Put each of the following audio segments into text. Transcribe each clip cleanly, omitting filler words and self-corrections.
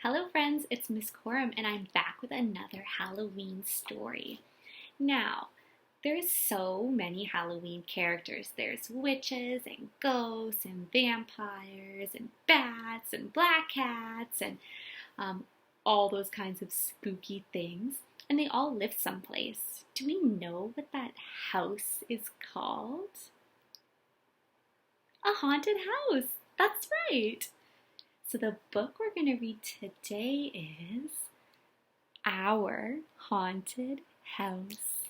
Hello friends, it's Miss Coram and I'm back with another Halloween story. Now, there's so many Halloween characters. There's witches and ghosts and vampires and bats and black cats and all those kinds of spooky things. And they all live someplace. Do we know what that house is called? A haunted house. That's right. So the book we're going to read today is Our Haunted House.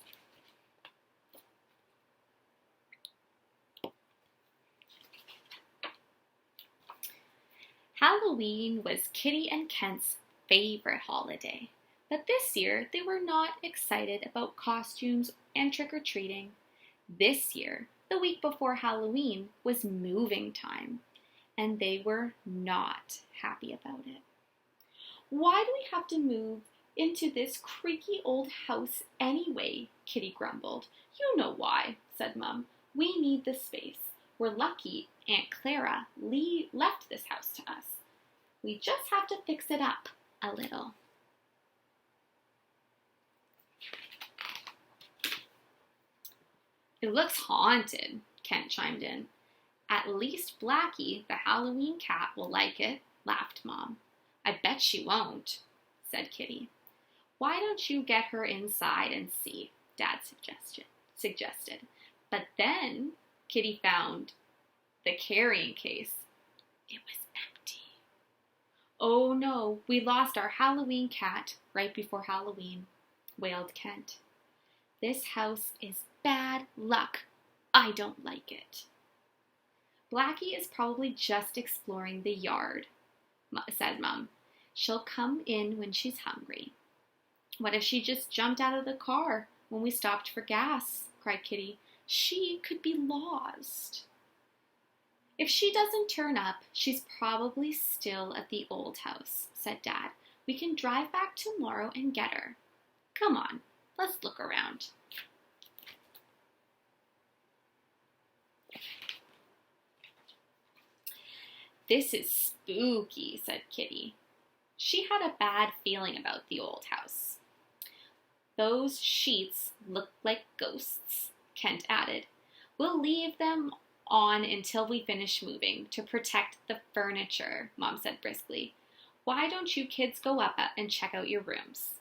Halloween was Kitty and Kent's favorite holiday, but this year they were not excited about costumes and trick-or-treating. This year, the week before Halloween, was moving time, and they were not happy about it. "Why do we have to move into this creaky old house anyway?" Kitty grumbled. "You know why," said Mum. "We need the space. We're lucky Aunt Clara left this house to us. We just have to fix it up a little." "It looks haunted," Kent chimed in. "At least Blackie, the Halloween cat, will like it," laughed Mom. "I bet she won't," said Kitty. "Why don't you get her inside and see?" Dad suggested. But then Kitty found the carrying case. It was empty. "Oh no, we lost our Halloween cat right before Halloween," wailed Kent. "This house is bad luck. I don't like it." "Blackie is probably just exploring the yard," said Mum. "She'll come in when she's hungry." "What if she just jumped out of the car when we stopped for gas?" cried Kitty. "She could be lost." "If she doesn't turn up, she's probably still at the old house," said Dad. "We can drive back tomorrow and get her. Come on, let's look around." "This is spooky," said Kitty. She had a bad feeling about the old house. "Those sheets look like ghosts," Kent added. "We'll leave them on until we finish moving to protect the furniture," Mom said briskly. "Why don't you kids go up and check out your rooms?"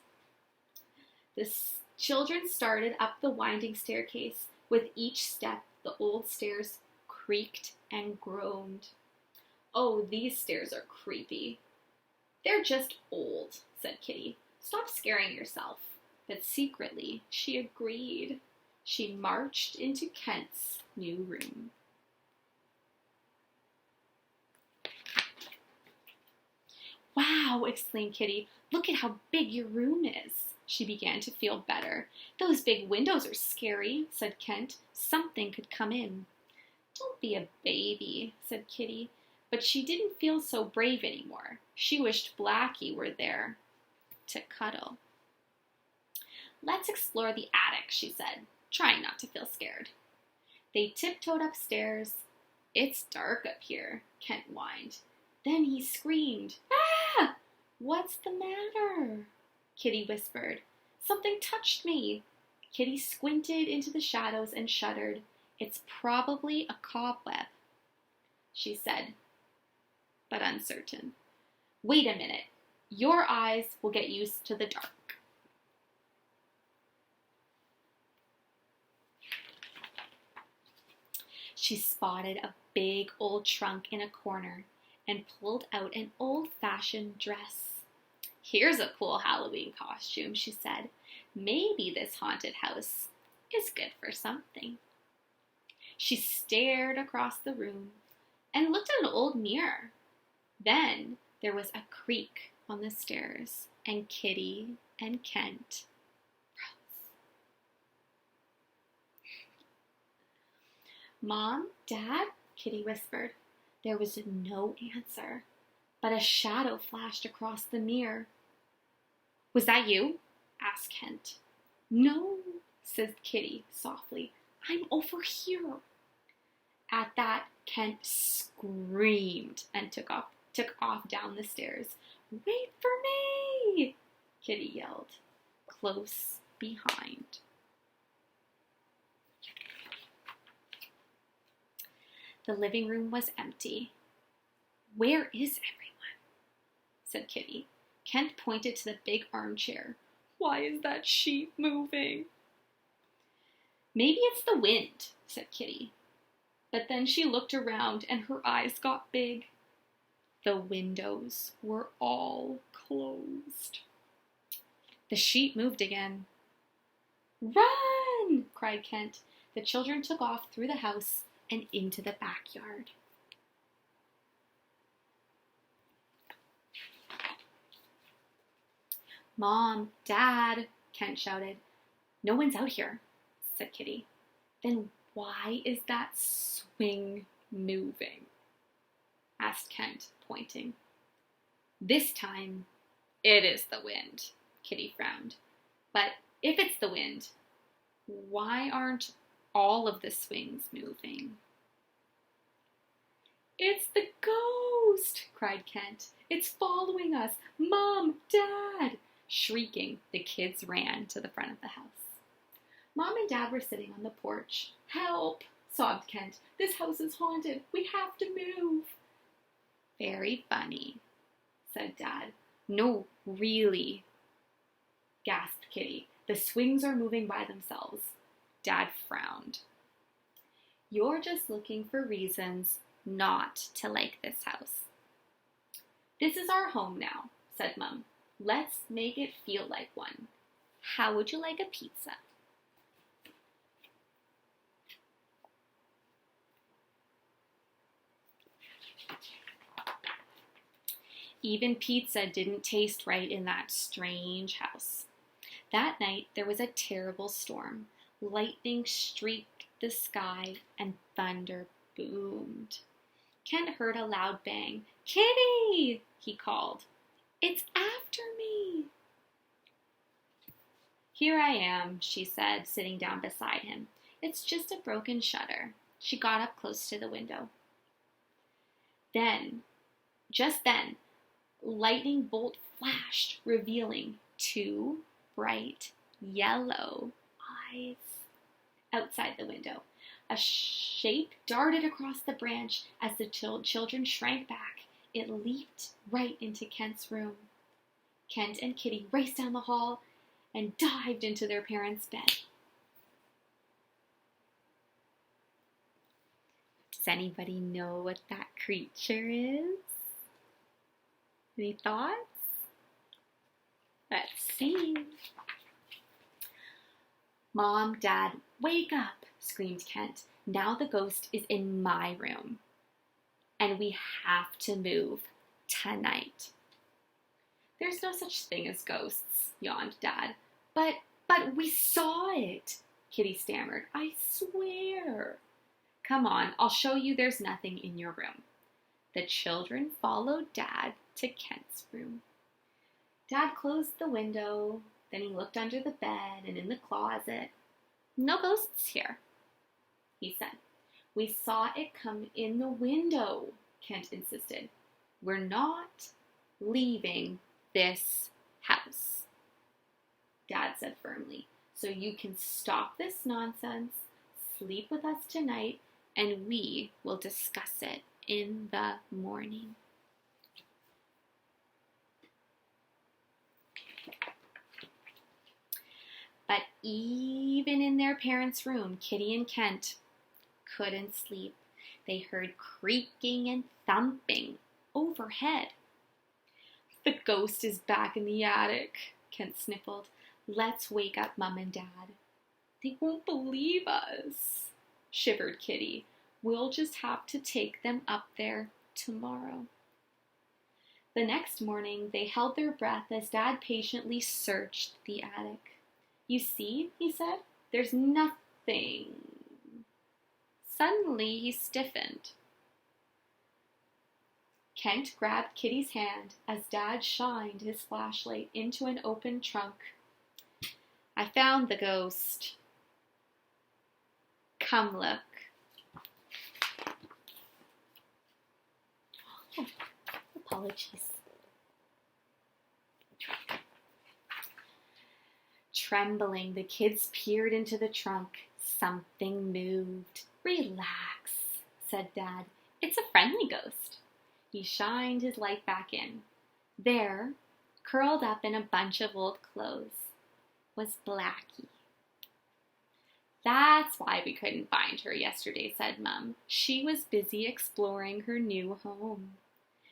The children started up the winding staircase. With each step, the old stairs creaked and groaned. "Oh, these stairs are creepy." "They're just old," said Kitty. "Stop scaring yourself." But secretly, she agreed. She marched into Kent's new room. "Wow," exclaimed Kitty. "Look at how big your room is." She began to feel better. "Those big windows are scary," said Kent. "Something could come in." "Don't be a baby," said Kitty. But she didn't feel so brave anymore. She wished Blackie were there to cuddle. "Let's explore the attic," she said, trying not to feel scared. They tiptoed upstairs. "It's dark up here," Kent whined. Then he screamed. "Ah! What's the matter?" Kitty whispered. "Something touched me." Kitty squinted into the shadows and shuddered. "It's probably a cobweb," she said, but uncertain. "Wait a minute. Your eyes will get used to the dark." She spotted a big old trunk in a corner and pulled out an old-fashioned dress. "Here's a cool Halloween costume," she said. "Maybe this haunted house is good for something." She stared across the room and looked at an old mirror. Then there was a creak on the stairs, and Kitty and Kent froze. "Mom? Dad?" Kitty whispered. There was no answer, but a shadow flashed across the mirror. "Was that you?" asked Kent. "No," said Kitty softly. "I'm over here." At that, Kent screamed and took off took off down the stairs. "Wait for me!" Kitty yelled, close behind. The living room was empty. "Where is everyone?" said Kitty. Kent pointed to the big armchair. "Why is that sheet moving?" "Maybe it's the wind," said Kitty. But then she looked around and her eyes got big. The windows were all closed. The sheet moved again. "Run!" cried Kent. The children took off through the house and into the backyard. "Mom, Dad," Kent shouted. "No one's out here," said Kitty. "Then why is that swing moving?" asked Kent, pointing. "This time, it is the wind," Kitty frowned. "But if it's the wind, why aren't all of the swings moving?" "It's the ghost!" cried Kent. "It's following us! Mom! Dad!" Shrieking, the kids ran to the front of the house. Mom and Dad were sitting on the porch. "Help!" sobbed Kent. "This house is haunted. We have to move." "Very funny," said Dad. "No, really," gasped Kitty. "The swings are moving by themselves." Dad frowned. "You're just looking for reasons not to like this house." "This is our home now," said Mom. "Let's make it feel like one. How would you like a pizza?" Even pizza didn't taste right in that strange house. That night there was a terrible storm. Lightning streaked the sky and thunder boomed. Kent heard a loud bang. "Kitty!" he called. "It's after me!" "Here I am," she said, sitting down beside him. "It's just a broken shutter." She got up close to the window. Just then, lightning bolt flashed, revealing 2 bright yellow eyes outside the window. A shape darted across the branch as the children shrank back. It leaped right into Kent's room. Kent and Kitty raced down the hall and dived into their parents' bed. Does anybody know what that creature is? Any thoughts? Let's see. "Mom, Dad, wake up!" screamed Kent. "Now the ghost is in my room. And we have to move tonight." "There's no such thing as ghosts," yawned Dad. But we saw it," Kitty stammered. "I swear." "Come on, I'll show you there's nothing in your room." The children followed Dad to Kent's room. Dad closed the window, then he looked under the bed and in the closet. "No ghosts here," he said. "We saw it come in the window," Kent insisted. "We're not leaving this house," Dad said firmly. "So you can stop this nonsense, sleep with us tonight, and we will discuss it in the morning." But even in their parents' room, Kitty and Kent couldn't sleep. They heard creaking and thumping overhead. "The ghost is back in the attic," Kent sniffled. "Let's wake up Mom and Dad." "They won't believe us," shivered Kitty. "We'll just have to take them up there tomorrow." The next morning, they held their breath as Dad patiently searched the attic. "You see," he said, "there's nothing." Suddenly, he stiffened. Kent grabbed Kitty's hand as Dad shined his flashlight into an open trunk. "I found the ghost. Come look." Oh, a Apologies. Trembling, the kids peered into the trunk. Something moved. Relax, said Dad. It's a friendly ghost. He shined his light back in. There, curled up in a bunch of old clothes, was Blackie. That's why we couldn't find her yesterday, said Mum. She was busy exploring her new home.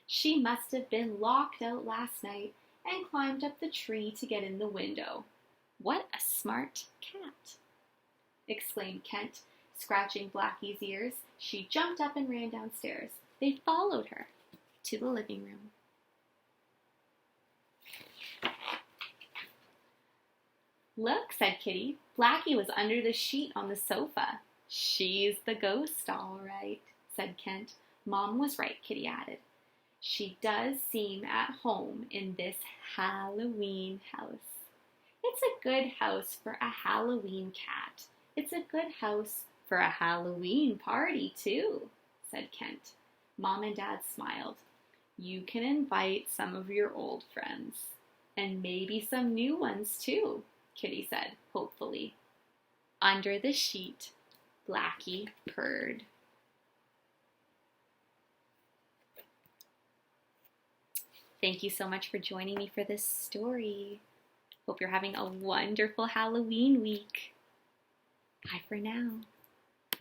She must have been locked out last night and climbed up the tree to get in the window. What a smart cat, exclaimed Kent, scratching Blackie's ears. She jumped up and ran downstairs. They followed her to the living room. Look, said Kitty. Blackie was under the sheet on the sofa. She's the ghost, all right, said Kent. Mom was right, Kitty added. She does seem at home in this Halloween house. It's a good house for a Halloween cat. It's a good house for a Halloween party, too, said Kent. Mom and Dad smiled. You can invite some of your old friends, and maybe some new ones, too, Kitty said, hopefully. Under the sheet, Blackie purred. Thank you so much for joining me for this story. Hope you're having a wonderful Halloween week. Bye for now.